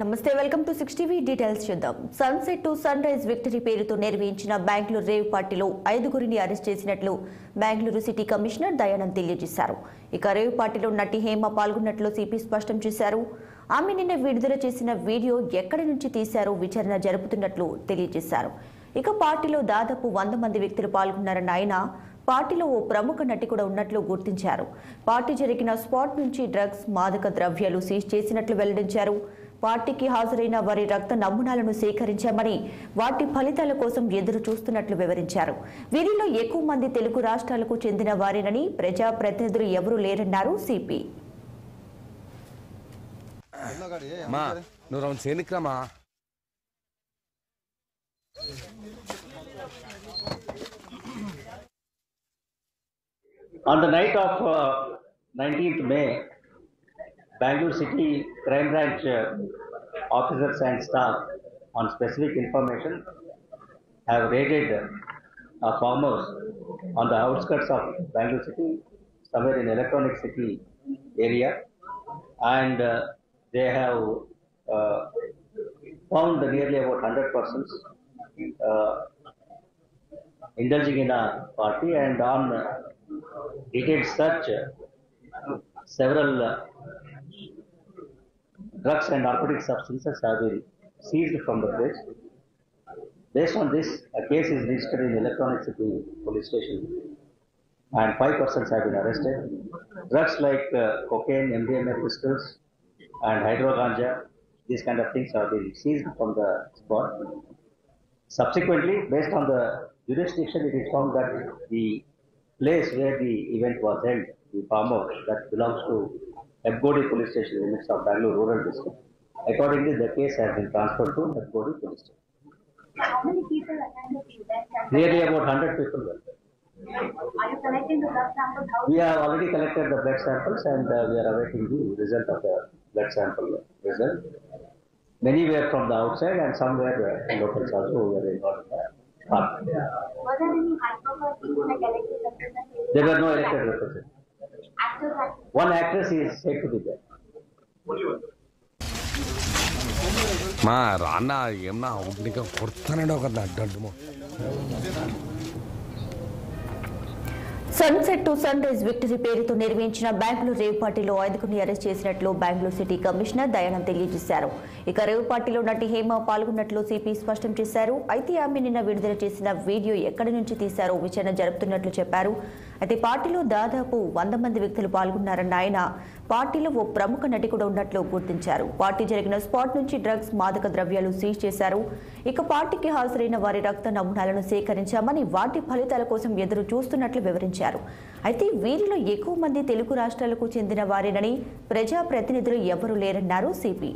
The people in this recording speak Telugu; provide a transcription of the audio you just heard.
నమస్తే వెల్కమ్ టు 6TV డీటెయిల్స్ చూద్దాం. Sunset to sunrise victory పేరుతో నిర్వహించిన బెంగళూరు రేవ్ పార్టీలో 5గురిని అరెస్ట్ చేసినట్లు బెంగళూరు సిటీ కమిషనర్ దయానంద్ తెలియజేశారు. ఇక రేవ్ పార్టీలో నటి హేమ పాల్గొన్నట్లు సిపి స్పష్టం చేశారు. ఆమె నిన్న విడుదల చేసిన వీడియో ఎక్కడి నుంచి తీశారో విచారణ జరుపుతున్నట్లు తెలియజేశారు. ఇక పార్టీలో దాదాపు 100 మంది వ్యక్తులు పాల్గొన్నారన్న ఆయన పార్టీలో ఓ ప్రముఖ నటి కూడా ఉన్నట్లు గుర్తించారు. పార్టీ జరిగిన స్పాట్ నుంచి డ్రగ్స్, మాదక ద్రవ్యాలు సీజ్ చేసినట్లు వెల్లడించారు. పార్టీకి హాజరైన వారి రక్త నమూనాలను సేకరించామని వాటి ఫలితాల కోసం ఎదురు చూస్తున్నట్లు వివరించారు. వీరిలో ఎక్కువ మంది తెలుగు రాష్ట్రాలకు చెందిన వారేనని, ప్రజా ప్రతినిధులు ఎవరూ లేరన్నారు CP. On the night of 19th May, Bangalore City Crime Branch officers and staff, on specific information, have raided a farmhouse on the outskirts of Bangalore City, somewhere in Electronic City area, and they have found nearly about 100 persons indulging in a party, and on detailed search, several drugs and narcotic substances have been seized from the place. Based on this, a case is registered in Electronic City police station, and 5 persons have been arrested. Drugs like cocaine, MDMA crystals, and hydroganja, these kind of things have been seized from the spot. Subsequently, based on the jurisdiction, it is found that the place where the event was held, the farmhouse, that belongs to Hebgodi police station, limits of Bangalore rural district. Accordingly, the case has been transferred to Hebgodi police station. How many people attended the event? Nearly about 100 people were there. Are you collecting the blood samples? We have already collected the blood samples, and we are awaiting the result of the blood sample result. Many were from the outside, and some were locals also who were involved in that. Were there any high-profile like elected representatives? There were no elected representatives. Actors had One actress is said to be there. మా రాన్న ఏమన్నా నీకు కొడతానండి ఒక అడ్డము. Sunset to sunrise victory పేరుతో నిర్వహించిన బెంగళూరు రేవ్ పార్టీలో 5గురిని అరెస్ట్ చేసినట్లు బెంగళూరు సిటీ కమిషనర్ దయానంద్ తెలియజేశారు. ఇక రేవ్ పార్టీలో నటి హేమ పాల్గొన్నట్లు సిపి స్పష్టం చేశారు. అయితే ఆమె నిన్న విడుదల చేసిన వీడియో ఎక్కడి నుంచి తీశారో విచారణ జరుపుతున్నట్లు చెప్పారు. అయితే పార్టీలో దాదాపు 100 మంది వ్యక్తులు పాల్గొన్నారన్న ఆయన పార్టీలో ఓ ప్రముఖ నటి కూడా ఉన్నట్లు గుర్తించారు. పార్టీ జరిగిన స్పాట్ నుంచి డ్రగ్స్, మాదక ద్రవ్యాలు సీజ్ చేశారు. ఇక పార్టీకి హాజరైన వారి రక్త నమూనాలను సేకరించామని వాటి ఫలితాల కోసం ఎదురు చూస్తున్నట్లు వివరించారు. అయితే వీరిలో ఎక్కువ మంది తెలుగు రాష్ట్రాలకు చెందిన వారేనని, ప్రజా ప్రతినిధులు ఎవరూ లేరన్నారు సిపి.